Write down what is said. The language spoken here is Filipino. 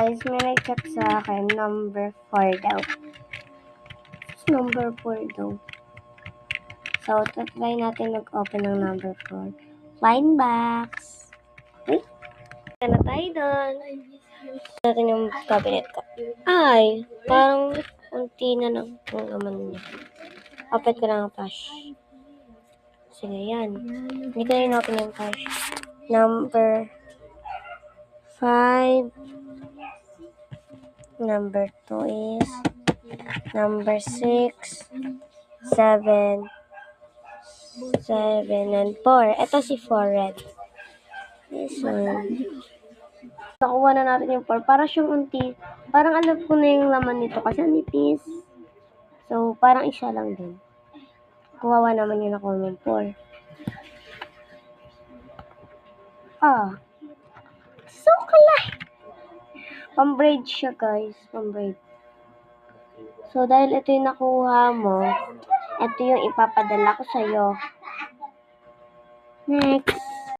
Guys, may nag-chat sa akin, number 4 daw. Number 4 daw. So, try natin mag-open ng number 4. Line box. Uy, na tayo doon. Natin yung cabinet ko. Ay, parang unti na lang yung laman niya. Open ko lang ang cash. Sige, yan. Hindi ko na open yung cash. Number 5. Number 2 is number 6, 7, 7, and 4. Ito si 4 red. This one. Nakuha na natin yung 4. Para siyang unti. Parang alam ko na yung laman nito kasi nipis. So, parang isa lang din. Kuwawa naman yung nakuha ng 4. Ah. Suklay! Pambraid siya, guys. Pambraid. So, dahil ito yung nakuha mo, ito yung ipapadala ko sa'yo. Next.